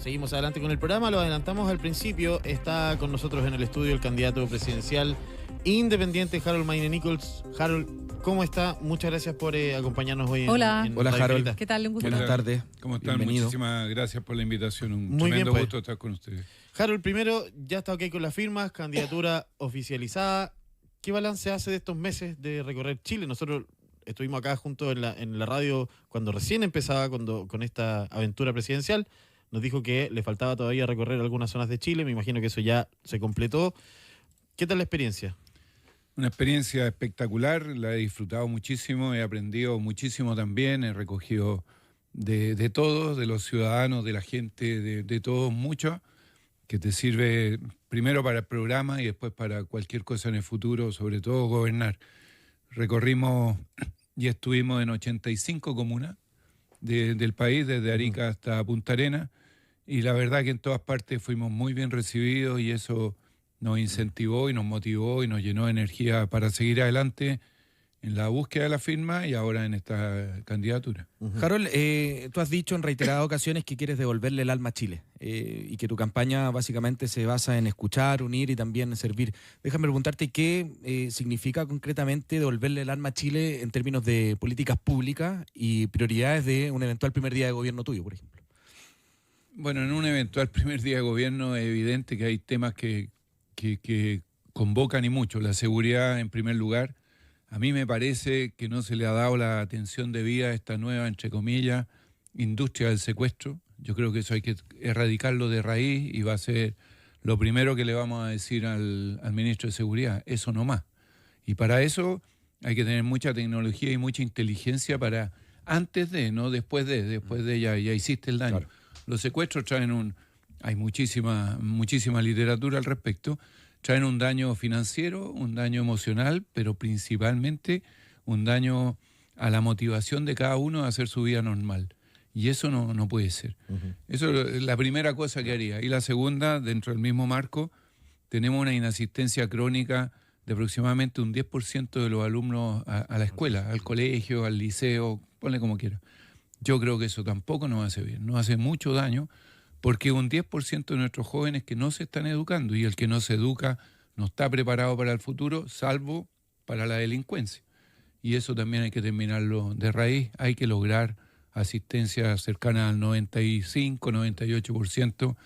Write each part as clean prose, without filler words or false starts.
seguimos adelante con el programa, lo adelantamos al principio. Está con nosotros en el estudio el candidato presidencial independiente Harold Mayne Nichols. Harold, ¿cómo está? Muchas gracias por acompañarnos hoy. Hola. Hola, Harold. ¿Qué tal? Un gusto. Buenas tardes. ¿Cómo están? Bienvenido. Muchísimas gracias por la invitación. Un Muy tremendo bien, pues. gusto estar con ustedes. Harold, primero, ya está ok con las firmas, candidatura oficializada. ¿Qué balance hace de estos meses de recorrer Chile? Nosotros estuvimos acá juntos en la radio cuando recién empezaba con esta aventura presidencial. Nos dijo que le faltaba todavía recorrer algunas zonas de Chile. Me imagino que eso ya se completó. ¿Qué tal la experiencia? Una experiencia espectacular, la he disfrutado muchísimo, he aprendido muchísimo también, he recogido de todos, de los ciudadanos, de la gente, de todos mucho, que te sirve primero para el programa y después para cualquier cosa en el futuro, sobre todo gobernar. Recorrimos y estuvimos en 85 comunas del país, desde Arica hasta Punta Arenas, y la verdad que en todas partes fuimos muy bien recibidos y eso nos incentivó y nos motivó y nos llenó de energía para seguir adelante en la búsqueda de la firma y ahora en esta candidatura. Harold, tú has dicho en reiteradas ocasiones que quieres devolverle el alma a Chile y que tu campaña básicamente se basa en escuchar, unir y también servir. Déjame preguntarte qué significa concretamente devolverle el alma a Chile en términos de políticas públicas y prioridades de un eventual primer día de gobierno tuyo, por ejemplo. Bueno, en un eventual primer día de gobierno es evidente que hay temas que convocan y mucho. La seguridad en primer lugar. A mí me parece que no se le ha dado la atención debida a esta nueva, entre comillas, industria del secuestro. Yo creo que eso hay que erradicarlo de raíz y va a ser lo primero que le vamos a decir al ministro de Seguridad. Eso no más. Y para eso hay que tener mucha tecnología y mucha inteligencia para antes de, no después de ya hiciste el daño. Claro. Los secuestros traen hay muchísima literatura al respecto. Traen un daño financiero, un daño emocional, pero principalmente un daño a la motivación de cada uno a hacer su vida normal. Y eso no puede ser. Eso es la primera cosa que haría. Y la segunda, dentro del mismo marco, tenemos una inasistencia crónica de aproximadamente un 10% de los alumnos a la escuela, al colegio, al liceo, ponle como quiera. Yo creo que eso tampoco nos hace bien, nos hace mucho daño, porque un 10% de nuestros jóvenes que no se están educando y el que no se educa no está preparado para el futuro, salvo para la delincuencia. Y eso también hay que terminarlo de raíz. Hay que lograr asistencia cercana al 95, 98%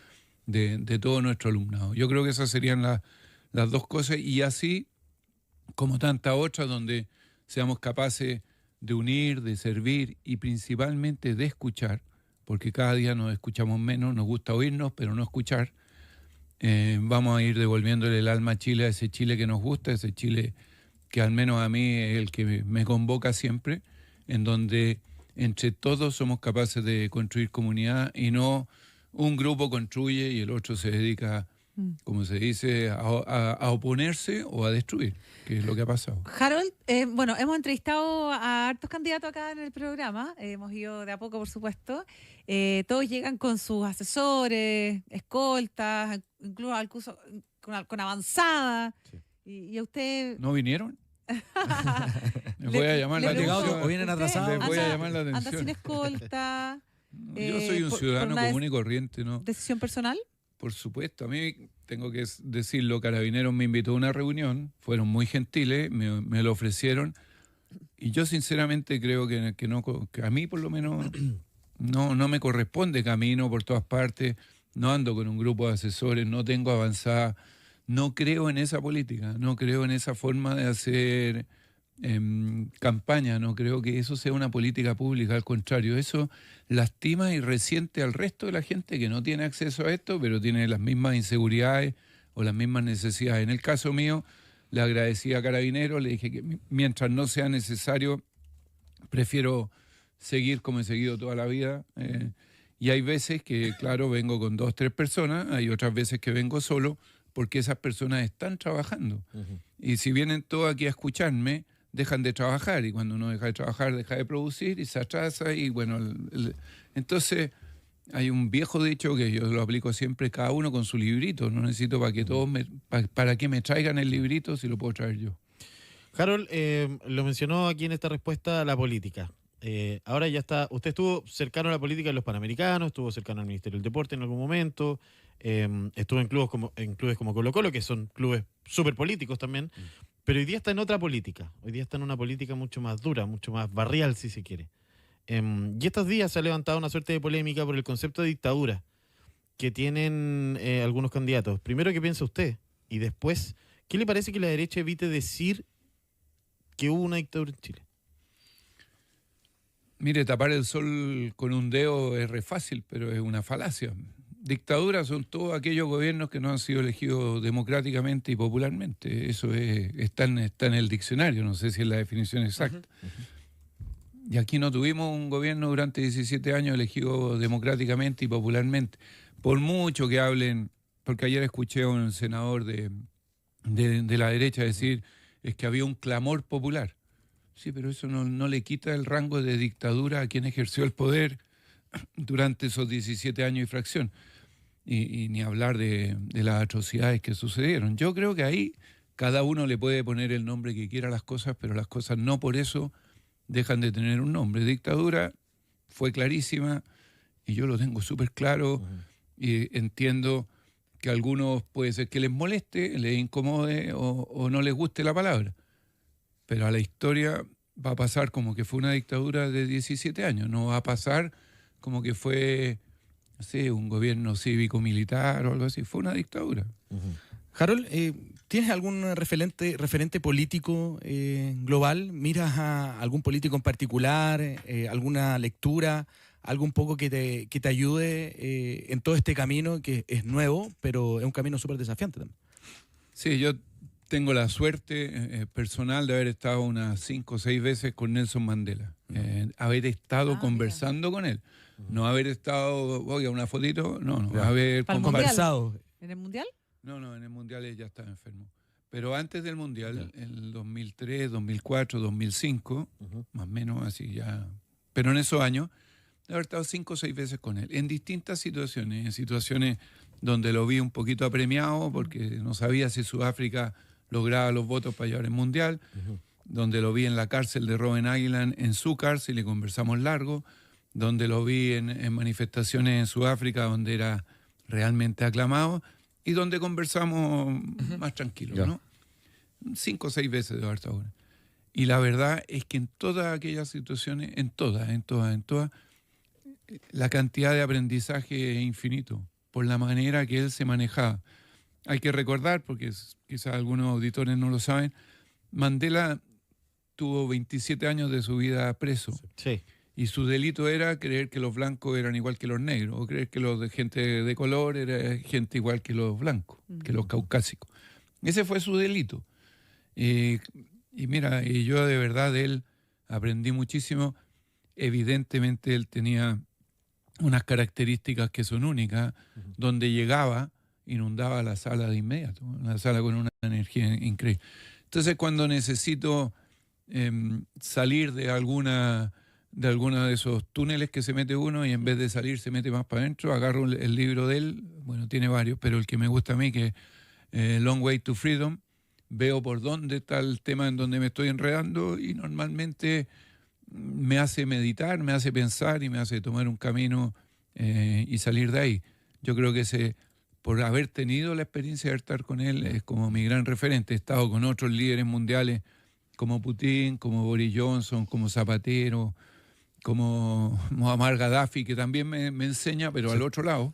de todo nuestro alumnado. Yo creo que esas serían las dos cosas y así como tantas otras donde seamos capaces de unir, de servir y principalmente de escuchar, porque cada día nos escuchamos menos, nos gusta oírnos, pero no escuchar. Vamos a ir devolviéndole el alma a Chile, a ese Chile que nos gusta, ese Chile que al menos a mí es el que me convoca siempre, en donde entre todos somos capaces de construir comunidad y no un grupo construye y el otro se dedica, como se dice, a oponerse o a destruir, que es lo que ha pasado. Harold, bueno, hemos entrevistado a hartos candidatos acá en el programa, hemos ido de a poco, por supuesto. Todos llegan con sus asesores, escoltas, incluso con avanzada. Sí. Y a usted... ¿No vinieron? Les voy a llamar la atención. ¿O vienen atrasados? Les voy a llamar la atención. ¿Anda sin escolta? Yo soy un ciudadano común y corriente, ¿no? ¿Decisión personal? Por supuesto, a mí, tengo que decirlo, Carabineros me invitó a una reunión, fueron muy gentiles, me lo ofrecieron, y yo sinceramente creo que a mí por lo menos no me corresponde, camino por todas partes, no ando con un grupo de asesores, no tengo avanzada, no creo en esa política, no creo en esa forma de hacer campaña, no creo que eso sea una política pública, al contrario, eso lastima y resiente al resto de la gente que no tiene acceso a esto, pero tiene las mismas inseguridades o las mismas necesidades. En el caso mío, le agradecí a Carabineros, le dije que mientras no sea necesario, prefiero seguir como he seguido toda la vida, y hay veces que, claro, vengo con 2 o 3 personas, hay otras veces que vengo solo, porque esas personas están trabajando. Y si vienen todos aquí a escucharme, dejan de trabajar, y cuando uno deja de trabajar, deja de producir y se atrasa, y bueno, entonces hay un viejo dicho que yo lo aplico siempre, cada uno con su librito, no necesito para que todos para que me traigan el librito si lo puedo traer yo. Harold, lo mencionó aquí en esta respuesta la política. Ahora ya está, usted estuvo cercano a la política de los Panamericanos, estuvo cercano al Ministerio del Deporte en algún momento, estuvo en clubes como Colo-Colo, que son clubes súper políticos también, pero hoy día está en otra política, hoy día está en una política mucho más dura, mucho más barrial, si se quiere. Y estos días se ha levantado una suerte de polémica por el concepto de dictadura que tienen algunos candidatos. Primero, ¿qué piensa usted? Y después, ¿qué le parece que la derecha evite decir que hubo una dictadura en Chile? Mire, tapar el sol con un dedo es re fácil, pero es una falacia. Dictaduras son todos aquellos gobiernos que no han sido elegidos democráticamente y popularmente. Eso está en el diccionario, no sé si es la definición exacta. Y aquí no tuvimos un gobierno durante 17 años elegido democráticamente y popularmente. Por mucho que hablen, porque ayer escuché a un senador de la derecha decir es que había un clamor popular. Sí, pero eso no le quita el rango de dictadura a quien ejerció el poder durante esos 17 años y fracción. Y ni hablar de las atrocidades que sucedieron. Yo creo que ahí cada uno le puede poner el nombre que quiera a las cosas, pero las cosas no por eso dejan de tener un nombre. Dictadura fue clarísima y yo lo tengo súper claro y entiendo que a algunos puede ser que les moleste, les incomode o no les guste la palabra. Pero a la historia va a pasar como que fue una dictadura de 17 años, no va a pasar como que fue, no sé, un gobierno cívico-militar o algo así, fue una dictadura. Harold, ¿tienes algún referente político global? ¿Miras a algún político en particular, alguna lectura, algo un poco que te ayude en todo este camino que es nuevo, pero es un camino súper desafiante también? Sí, yo tengo la suerte personal de haber estado unas 5 o 6 veces con Nelson Mandela, haber estado conversando con él, no haber estado, oiga, una fotito, no, haber conversado. ¿En el Mundial? No, en el Mundial él ya estaba enfermo. Pero antes del Mundial, en el 2003, 2004, 2005, más o menos así ya, pero en esos años, de haber estado 5 o 6 veces con él, en distintas situaciones, en situaciones donde lo vi un poquito apremiado porque no sabía si Sudáfrica lograba los votos para llevar el Mundial, donde lo vi en la cárcel de Robben Island, en su cárcel, y conversamos largo, donde lo vi en manifestaciones en Sudáfrica, donde era realmente aclamado, y donde conversamos más tranquilos, ¿no? 5 o 6 veces de haber estado con él. Y la verdad es que en todas aquellas situaciones, en todas, la cantidad de aprendizaje es infinito, por la manera que él se manejaba. Hay que recordar, porque quizás algunos auditores no lo saben, Mandela tuvo 27 años de su vida preso. Sí. Y su delito era creer que los blancos eran igual que los negros, o creer que los de gente de color era gente igual que los blancos, que los caucásicos. Ese fue su delito. Y mira, y yo de verdad de él aprendí muchísimo. Evidentemente él tenía unas características que son únicas, donde llegaba, inundaba la sala de inmediato, la sala con una energía increíble. Entonces cuando necesito salir de alguno de esos túneles que se mete uno y en vez de salir se mete más para adentro, agarro el libro de él, bueno, tiene varios, pero el que me gusta a mí, que es Long Way to Freedom, veo por dónde está el tema en donde me estoy enredando y normalmente me hace meditar, me hace pensar y me hace tomar un camino y salir de ahí. Yo creo que por haber tenido la experiencia de estar con él, es como mi gran referente. He estado con otros líderes mundiales como Putin, como Boris Johnson, como Zapatero, como Muammar Gaddafi, que también me enseña, pero al otro lado.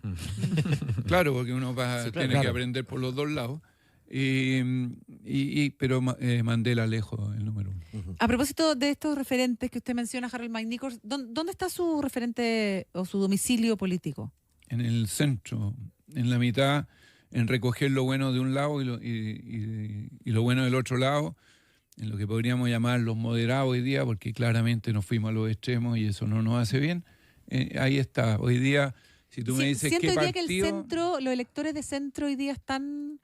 Claro, porque uno tiene que aprender por los dos lados. Pero Mandela lejos, el número 1. A propósito de estos referentes que usted menciona, Harold McNichols, ¿dónde está su referente o su domicilio político? En el centro, en la mitad, en recoger lo bueno de un lado y lo bueno del otro lado, en lo que podríamos llamar los moderados hoy día, porque claramente nos fuimos a los extremos y eso no nos hace bien. Ahí está. Hoy día, si tú me dices qué partido... ¿Siento hoy día que el centro, los electores de centro hoy día están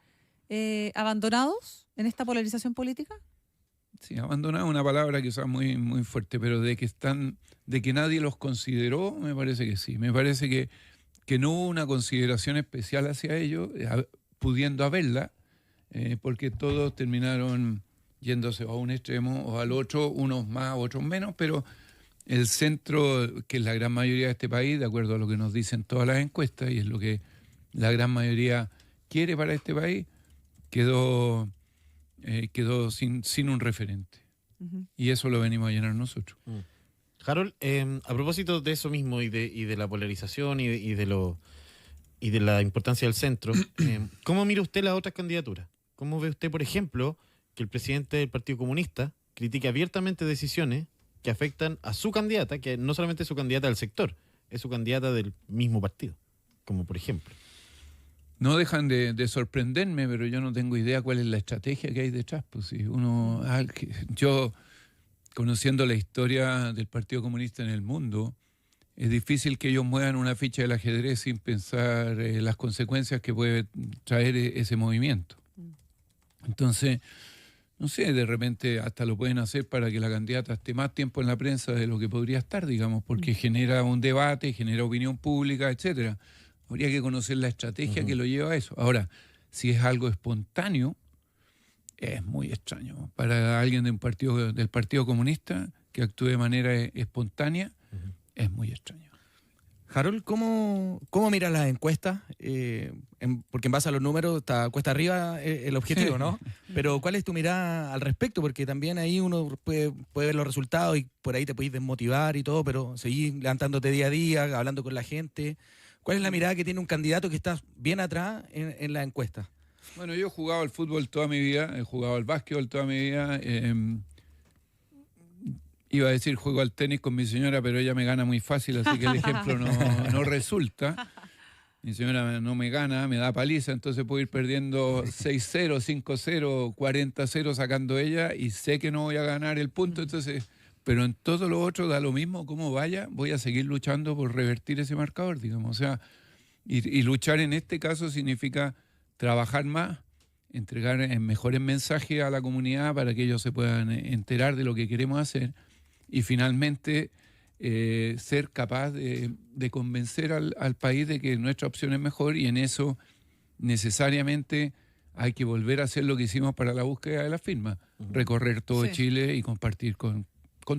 abandonados en esta polarización política? Sí, abandonado es una palabra que es muy, muy fuerte, pero de que nadie los consideró, me parece que sí. Me parece que no hubo una consideración especial hacia ellos, pudiendo haberla, porque todos terminaron yéndose a un extremo o al otro, unos más, otros menos, pero el centro, que es la gran mayoría de este país, de acuerdo a lo que nos dicen todas las encuestas, y es lo que la gran mayoría quiere para este país, quedó sin un referente. Ujú. Y eso lo venimos a llenar nosotros. Harold, a propósito de eso mismo y de la polarización y de la importancia del centro, ¿cómo mira usted las otras candidaturas? ¿Cómo ve usted, por ejemplo, que el presidente del Partido Comunista critique abiertamente decisiones que afectan a su candidata, que no solamente es su candidata del sector, es su candidata del mismo partido, como por ejemplo? No dejan de sorprenderme, pero yo no tengo idea cuál es la estrategia que hay detrás. Pues si yo, conociendo la historia del Partido Comunista en el mundo, es difícil que ellos muevan una ficha del ajedrez sin pensar las consecuencias que puede traer ese movimiento. Entonces, no sé, de repente hasta lo pueden hacer para que la candidata esté más tiempo en la prensa de lo que podría estar, digamos, porque genera un debate, genera opinión pública, etcétera. Habría que conocer la estrategia que lo lleva a eso. Ahora, si es algo espontáneo, es muy extraño. Para alguien del Partido Comunista que actúe de manera espontánea, es muy extraño. Harold, ¿cómo miras las encuestas? Porque en base a los números está cuesta arriba el objetivo, ¿no? Pero ¿cuál es tu mirada al respecto? Porque también ahí uno puede ver los resultados y por ahí te puedes desmotivar y todo, pero seguir levantándote día a día, hablando con la gente. ¿Cuál es la mirada que tiene un candidato que está bien atrás en la encuesta? Bueno, yo he jugado al fútbol toda mi vida, he jugado al básquetbol toda mi vida. Iba a decir juego al tenis con mi señora, pero ella me gana muy fácil, así que el ejemplo no resulta. Mi señora no me gana, me da paliza, entonces puedo ir perdiendo 6-0, 5-0, 40-0 sacando ella y sé que no voy a ganar el punto, entonces, pero en todo lo otro da lo mismo, como vaya, voy a seguir luchando por revertir ese marcador, digamos. O sea, y luchar en este caso significa trabajar más, entregar mejores mensajes a la comunidad para que ellos se puedan enterar de lo que queremos hacer. Y finalmente ser capaz de convencer al país de que nuestra opción es mejor, y en eso necesariamente hay que volver a hacer lo que hicimos para la búsqueda de la firma, recorrer todo Sí. Chile y compartir con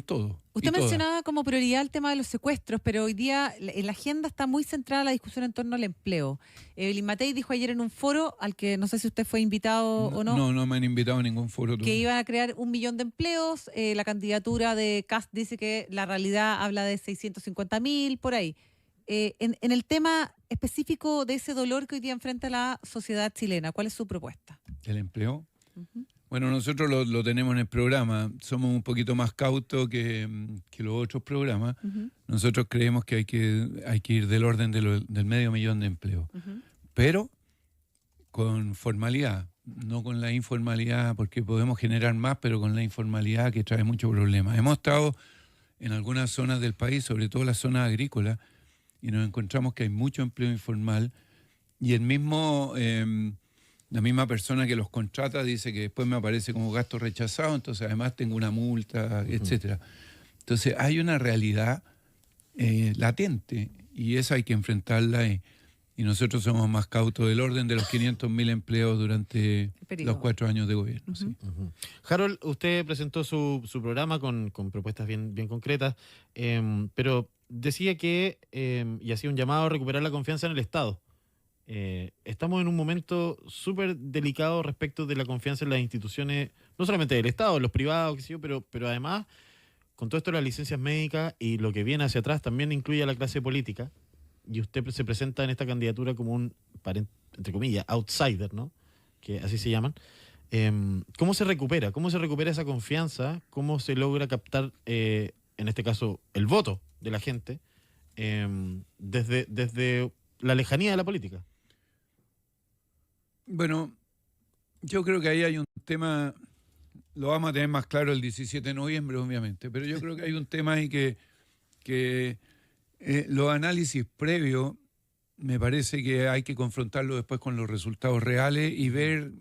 todo. Usted y todas. mencionaba como prioridad el tema de los secuestros, pero hoy día en la agenda está muy centrada la discusión en torno al empleo. Evelyn Matei dijo ayer en un foro, al que no sé si usted fue invitado o no, No me han invitado a ningún foro. que iban a crear 1 millón de empleos. La candidatura de Kast dice que la realidad habla de 650.000, por ahí. En el tema específico de ese dolor que hoy día enfrenta la sociedad chilena, ¿cuál es su propuesta? ¿El empleo? Ujú. Bueno, nosotros lo tenemos en el programa. Somos un poquito más cautos que los otros programas. Ujú, Nosotros creemos que hay que ir del orden del 500.000 de empleos, ujú. pero con formalidad, no con la informalidad, porque podemos generar más, pero con la informalidad que trae muchos problemas. Hemos estado en algunas zonas del país, sobre todo las zonas agrícolas, y nos encontramos que hay mucho empleo informal, y la misma persona que los contrata dice que después me aparece como gasto rechazado, entonces además tengo una multa, etcétera. Entonces hay una realidad latente, y esa hay que enfrentarla, y nosotros somos más cautos del orden de los 500.000 empleos durante periodo. los 4 años de gobierno. ¿Sí? Harold, usted presentó su programa con propuestas bien concretas, pero decía que, y hacía un llamado a recuperar la confianza en el Estado. Estamos en un momento súper delicado respecto de la confianza en las instituciones, no solamente del Estado, los privados, qué sé yo, pero además, con todo esto de las licencias médicas y lo que viene hacia atrás, también incluye a la clase política, y usted se presenta en esta candidatura como un, entre comillas, outsider, ¿no? Que así se llaman. ¿Cómo se recupera? ¿Cómo se recupera esa confianza? ¿Cómo se logra captar, en este caso, el voto de la gente desde la lejanía de la política? Bueno, yo creo que ahí hay un tema, lo vamos a tener más claro el 17 de noviembre, obviamente, pero yo creo que hay un tema ahí que los análisis previos me parece que hay que confrontarlo después con los resultados reales y ver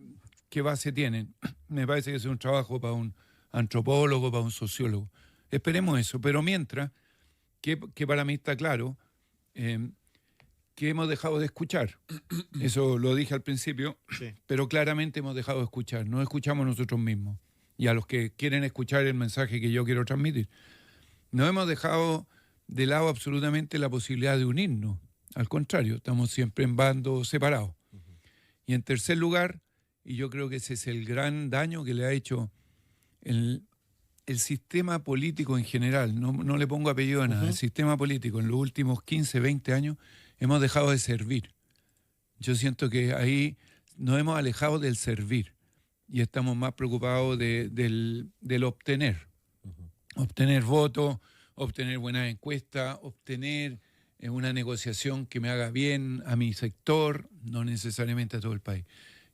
qué base tienen. Me parece que es un trabajo para un antropólogo, para un sociólogo. Esperemos eso, pero mientras, que para mí está claro, que hemos dejado de escuchar. Eso lo dije al principio, Sí. pero claramente hemos dejado de escuchar. No escuchamos nosotros mismos y a los que quieren escuchar el mensaje que yo quiero transmitir. No hemos dejado de lado absolutamente la posibilidad de unirnos. Al contrario, estamos siempre en bandos separados. Y en tercer lugar, y yo creo que ese es el gran daño que le ha hecho el sistema político en general, no le pongo apellido a nada, el sistema político en los últimos 15, 20 años hemos dejado de servir. Yo siento que ahí nos hemos alejado del servir y estamos más preocupados del obtener. Obtener votos, obtener buenas encuestas, obtener una negociación que me haga bien a mi sector, no necesariamente a todo el país.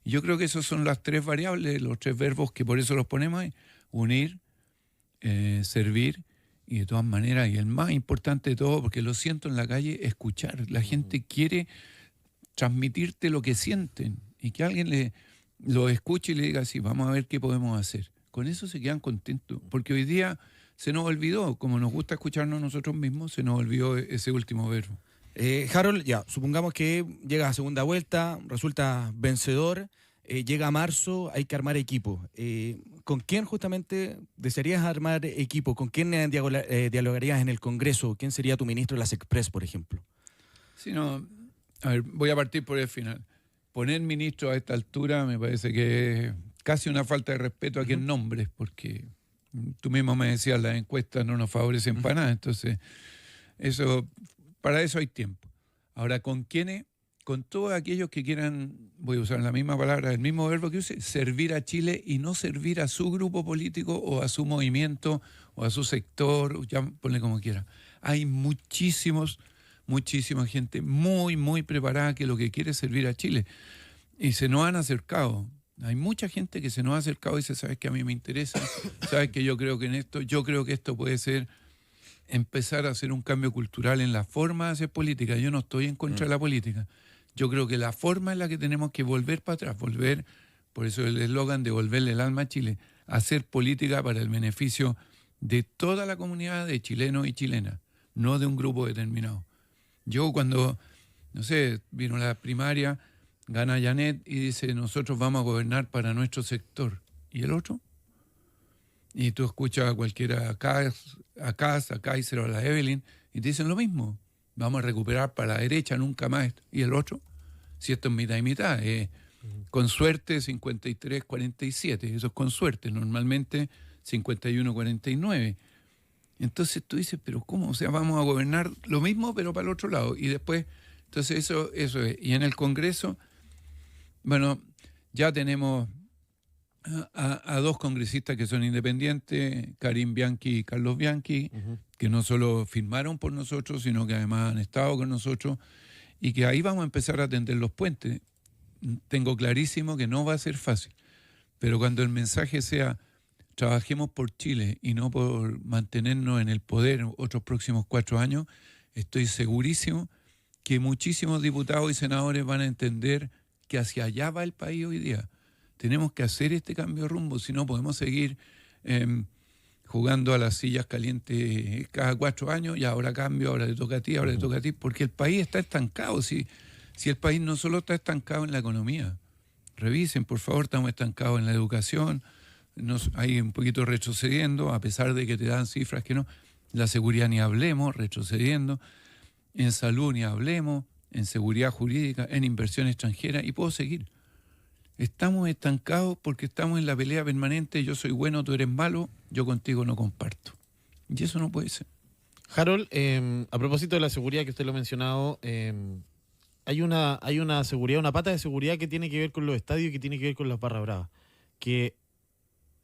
Y yo creo que esas son las tres variables, los tres verbos que por eso los ponemos ahí: unir, servir y de todas maneras, y el más importante de todo, porque lo siento en la calle, escuchar. La gente quiere transmitirte lo que sienten y que alguien lo escuche y le diga, sí, vamos a ver qué podemos hacer. Con eso se quedan contentos, porque hoy día se nos olvidó, como nos gusta escucharnos nosotros mismos, se nos olvidó ese último verbo. Harold, ya, supongamos que llega a segunda vuelta, resulta vencedor, llega a marzo, hay que armar equipo. ¿Con quién justamente desearías armar equipo? ¿Con quién dialogarías en el Congreso? ¿Quién sería tu ministro de las Express, por ejemplo? Sí, no, a ver, voy a partir por el final. Poner ministro a esta altura me parece que es casi una falta de respeto a quien nombres, porque tú mismo me decías, las encuestas no nos favorecen para nada, entonces para eso hay tiempo. Ahora, ¿con quiénes? Con todos aquellos que quieran, voy a usar la misma palabra, el mismo verbo que use, servir a Chile y no servir a su grupo político o a su movimiento o a su sector, ya ponle como quiera. Hay muchísima gente muy, muy preparada que lo que quiere es servir a Chile. Y se nos han acercado. Hay mucha gente que se nos ha acercado y dice, sabes que a mí me interesa, sabes que yo creo que esto puede ser empezar a hacer un cambio cultural en la forma de hacer política. Yo no estoy en contra de la política. Yo creo que la forma en la que tenemos que volver para atrás, por eso el eslogan de volverle el alma a Chile, hacer política para el beneficio de toda la comunidad de chilenos y chilenas, no de un grupo determinado. Yo cuando, no sé, vino la primaria, gana Janet y dice, nosotros vamos a gobernar para nuestro sector. ¿Y el otro? Y tú escuchas a cualquiera, a Kaiser o a la Evelyn, y te dicen lo mismo. Vamos a recuperar para la derecha, nunca más. ¿Y el otro? Si esto es mitad y mitad. Con suerte 53-47. Eso es con suerte. Normalmente 51-49. Entonces tú dices, ¿pero cómo? O sea, vamos a gobernar lo mismo, pero para el otro lado. Y después, entonces eso es. Y en el Congreso, bueno, ya tenemos a dos congresistas que son independientes, Karim Bianchi y Carlos Bianchi, que no solo firmaron por nosotros, sino que además han estado con nosotros, y que ahí vamos a empezar a tender los puentes. Tengo clarísimo que no va a ser fácil, pero cuando el mensaje sea trabajemos por Chile y no por mantenernos en el poder otros próximos 4 años, estoy segurísimo que muchísimos diputados y senadores van a entender que hacia allá va el país hoy día. Tenemos que hacer este cambio de rumbo, si no podemos seguir jugando a las sillas calientes cada 4 años, y ahora cambio, ahora le toca a ti, ahora le toca a ti, porque el país está estancado. Si el país no solo está estancado en la economía, revisen, por favor, estamos estancados en la educación, hay un poquito retrocediendo, a pesar de que te dan cifras que no, la seguridad ni hablemos, retrocediendo, en salud ni hablemos, en seguridad jurídica, en inversión extranjera, y puedo seguir. Estamos estancados porque estamos en la pelea permanente, yo soy bueno, tú eres malo, yo contigo no comparto. Y eso no puede ser. Harold, a propósito de la seguridad que usted lo ha mencionado, hay una seguridad, una pata de seguridad que tiene que ver con los estadios y que tiene que ver con las barras bravas, que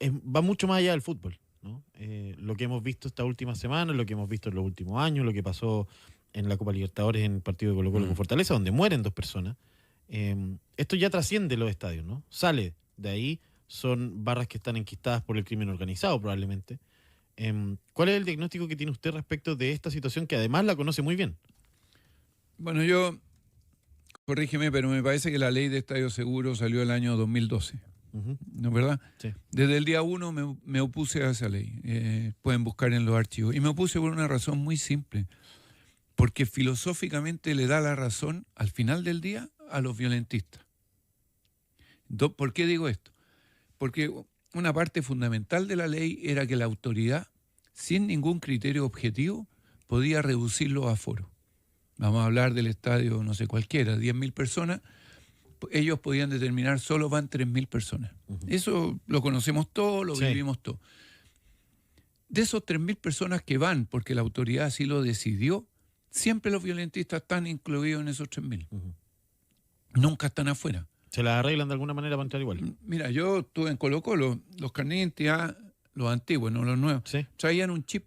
va mucho más allá del fútbol, ¿no? Lo que hemos visto esta última semana, lo que hemos visto en los últimos años, lo que pasó en la Copa Libertadores en el partido de Colo-Colo con Fortaleza, donde mueren 2 personas. Esto ya trasciende los estadios, ¿no? Sale de ahí, son barras que están enquistadas por el crimen organizado probablemente. ¿Cuál es el diagnóstico que tiene usted respecto de esta situación que además la conoce muy bien? Bueno, corrígeme, pero me parece que la ley de estadio seguro salió el año 2012, ¿no es verdad? Sí. Desde el día 1 me opuse a esa ley, pueden buscar en los archivos, y me opuse por una razón muy simple, porque filosóficamente le da la razón al final del día a los violentistas. ¿Por qué digo esto? Porque una parte fundamental de la ley era que la autoridad sin ningún criterio objetivo, podía reducir los aforos. Vamos a hablar del estadio, no sé, cualquiera, 10.000 personas. Ellos podían determinar, solo van 3.000 personas. Eso lo conocemos todos, lo vivimos todos. De esos 3.000 personas que van, porque la autoridad así lo decidió, siempre los violentistas están incluidos en esos 3.000. Nunca están afuera. ¿Se las arreglan de alguna manera para entrar igual? Mira, yo estuve en Colo-Colo, los carnets de identidad, los antiguos, no los nuevos, Sí. traían un chip.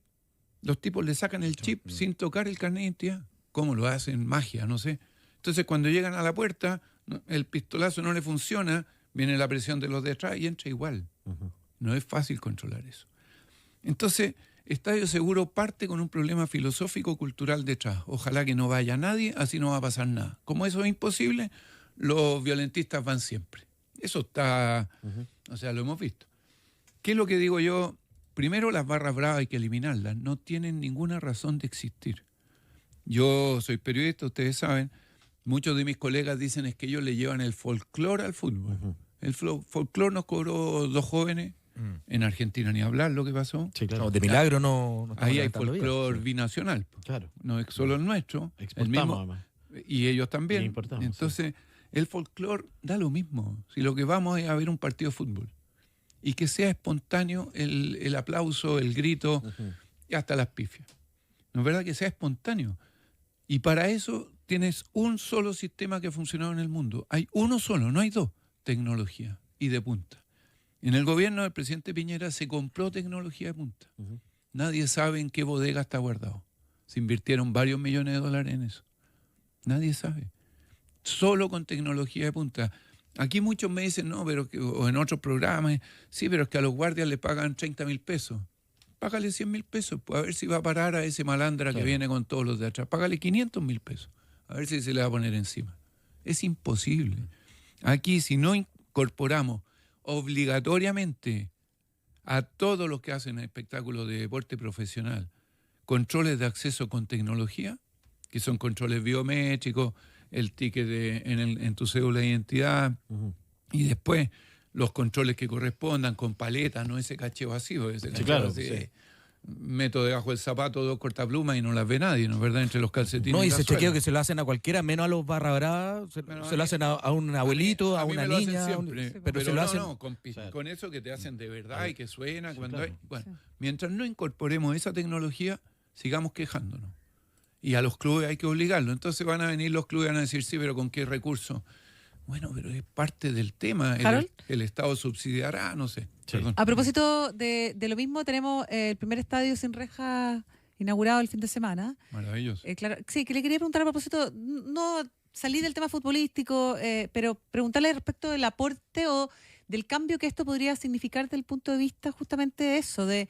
Los tipos le sacan el chip sin tocar el carnet de identidad. ¿Cómo lo hacen? Magia, no sé. Entonces, cuando llegan a la puerta, el pistolazo no le funciona, viene la presión de los de atrás y entra igual. No es fácil controlar eso. Entonces, Estadio Seguro parte con un problema filosófico-cultural detrás. Ojalá que no vaya nadie, así no va a pasar nada. Como eso es imposible, los violentistas van siempre. Eso está, o sea, lo hemos visto. ¿Qué es lo que digo yo? Primero, las barras bravas hay que eliminarlas. No tienen ninguna razón de existir. Yo soy periodista, ustedes saben. Muchos de mis colegas dicen es que ellos le llevan el folclore al fútbol. El folclore nos cobró 2 jóvenes. En Argentina ni hablar lo que pasó. Sí, claro. No, de milagro no estamos Ahí hay levantando folclore vidas. binacional. Claro. No es solo el nuestro. El Exportamos, mismo, además. y ellos también. Y importamos, Entonces, el folclore da lo mismo. Si lo que vamos es a ver un partido de fútbol. Y que sea espontáneo el aplauso, el grito, y hasta las pifias. ¿No es verdad? Que sea espontáneo. Y para eso tienes un solo sistema que ha funcionado en el mundo. Hay uno solo, no hay dos. Tecnología y de punta. En el gobierno del presidente Piñera se compró tecnología de punta. Nadie sabe en qué bodega está guardado. Se invirtieron varios millones de dólares en eso. Nadie sabe. Solo con tecnología de punta. Aquí muchos me dicen, no, pero o en otros programas, sí, pero es que a los guardias le pagan 30.000 pesos. Págale 100.000 pesos, pues a ver si va a parar a ese malandra que viene con todos los de atrás. Págale 500.000 pesos, a ver si se le va a poner encima. Es imposible. Aquí, si no incorporamos obligatoriamente a todos los que hacen espectáculos de deporte profesional controles de acceso con tecnología, que son controles biométricos, el ticket en tu cédula de identidad, y después los controles que correspondan con paletas, no ese caché vacío, ese caché claro, vacío. sí. Meto debajo del zapato 2 cortaplumas y no las ve nadie, ¿no es verdad? Entre los calcetines No, y la ese suela. chequeo que se lo hacen a cualquiera, menos a los barra bravas, se lo hacen a un abuelito, a mí una me lo hacen niña, siempre, pero se lo hacen... no, con eso que te hacen de verdad y que suena cuando claro. hay. Bueno, mientras no incorporemos esa tecnología, sigamos quejándonos. Y a los clubes hay que obligarlo. Entonces van a venir los clubes y van a decir, sí, pero ¿con qué recursos? Bueno, pero es parte del tema. ¿Harold? El Estado subsidiará, no sé. Sí. Perdón. A propósito de lo mismo, tenemos el primer estadio sin reja inaugurado el fin de semana. Maravilloso. Claro, sí, que le quería preguntar a propósito, no salí del tema futbolístico, pero preguntarle respecto del aporte o del cambio que esto podría significar desde el punto de vista justamente de eso, de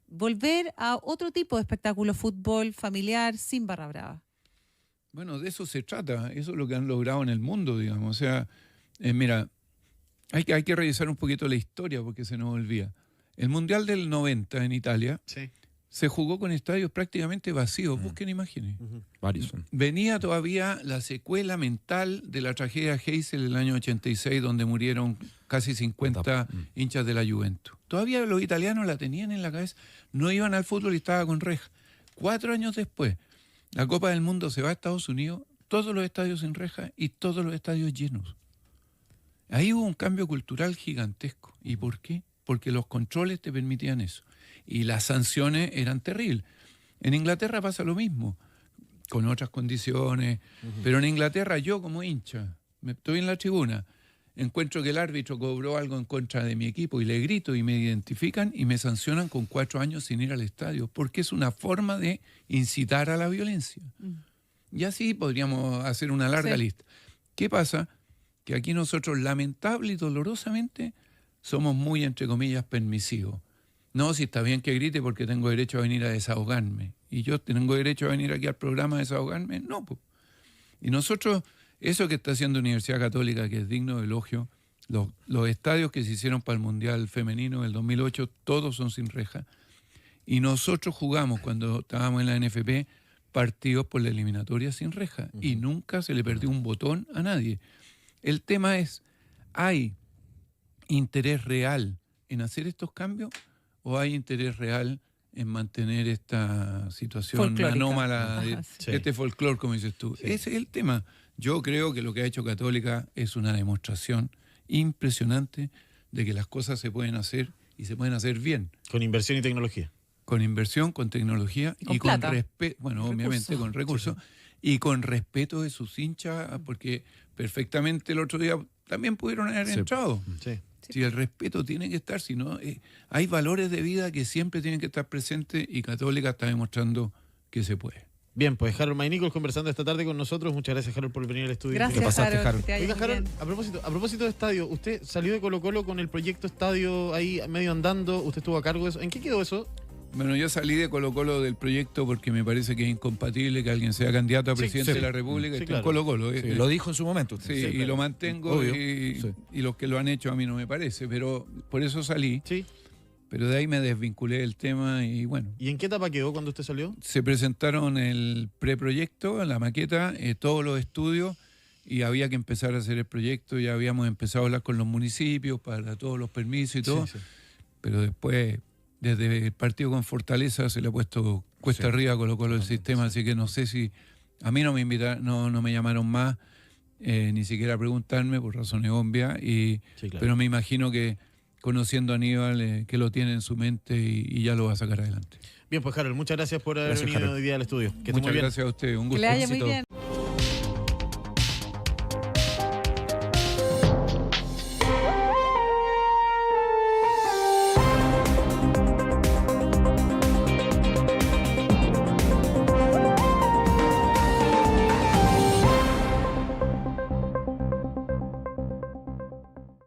volver a otro tipo de espectáculo, fútbol familiar, sin barra brava. Bueno, de eso se trata. Eso es lo que han logrado en el mundo, digamos. O sea, mira, hay que revisar un poquito la historia porque se nos olvida. El Mundial del 90 en Italia Sí. se jugó con estadios prácticamente vacíos. Busquen imágenes. Varios son. Venía todavía la secuela mental de la tragedia Heysel el año 86, donde murieron casi 50 hinchas de la Juventus. Todavía los italianos la tenían en la cabeza. No iban al fútbol y estaba con reja. 4 años después, la Copa del Mundo se va a Estados Unidos, todos los estadios sin reja y todos los estadios llenos. Ahí hubo un cambio cultural gigantesco. ¿Y por qué? Porque los controles te permitían eso. Y las sanciones eran terribles. En Inglaterra pasa lo mismo, con otras condiciones. Pero en Inglaterra yo como hincha, estoy en la tribuna, encuentro que el árbitro cobró algo en contra de mi equipo y le grito y me identifican y me sancionan con 4 años sin ir al estadio, porque es una forma de incitar a la violencia. Y así podríamos hacer una larga lista. ¿Qué pasa? Que aquí nosotros, lamentable y dolorosamente, somos muy, entre comillas, permisivos. No, si está bien que grite porque tengo derecho a venir a desahogarme. ¿Y yo tengo derecho a venir aquí al programa a desahogarme? No, pues. Y nosotros, eso que está haciendo Universidad Católica, que es digno de elogio, los estadios que se hicieron para el Mundial Femenino del 2008, todos son sin reja. Y nosotros jugamos, cuando estábamos en la NFP, partidos por la eliminatoria sin reja. Y nunca se le perdió un botón a nadie. El tema es, ¿hay interés real en hacer estos cambios o hay interés real en mantener esta situación Folclórica. anómala, Ajá, sí. este folclore, como dices tú. Sí. Ese es el tema. Yo creo que lo que ha hecho Católica es una demostración impresionante de que las cosas se pueden hacer y se pueden hacer bien. Con inversión y tecnología. Con inversión, con tecnología Con y con plata. respeto, bueno, Con obviamente recursos. con recursos, y con respeto de sus hinchas, porque perfectamente el otro día también pudieron haber Sí. entrado. Sí. Si el respeto tiene que estar, si no, hay valores de vida que siempre tienen que estar presentes y Católica está demostrando que se puede. Bien, pues Harold Maynicol conversando esta tarde con nosotros. Muchas gracias, Harold, por venir al estudio. Gracias, ¿Qué pasaste, Harold, Harold? que te vaya Oiga, muy Harold, bien. a propósito de estadio, usted salió de Colo-Colo con el proyecto estadio ahí medio andando, usted estuvo a cargo de eso. ¿En qué quedó eso? Bueno, yo salí de Colo-Colo del proyecto porque me parece que es incompatible que alguien sea candidato a Sí, presidente sí. de la República y Sí, esté claro. en Colo-Colo. Sí, lo dijo en su momento. Sí, usted. y lo mantengo Obvio, y, sí. y los que lo han hecho a mí no me parece, pero por eso salí, Sí. pero de ahí me desvinculé del tema y bueno, ¿Y en qué etapa quedó cuando usted salió? se presentaron el preproyecto, la maqueta, todos los estudios y había que empezar a hacer el proyecto, ya habíamos empezado a hablar con los municipios para todos los permisos y todo, Sí, sí. pero después desde el partido con Fortaleza se le ha puesto cuesta Sí, arriba Colo-Colo el totalmente, sistema, sí. así que no sé si a mí no me invitaron, no me llamaron más, ni siquiera a preguntarme por razones obvias, Sí, claro. pero me imagino que conociendo a Aníbal, que lo tiene en su mente y ya lo va a sacar adelante. Bien, pues Harold, muchas gracias por haber Gracias, venido Harold. hoy día al estudio. Que esté muy Muchas bien. gracias a usted, un Que gusto. le vaya muy Éxito. bien.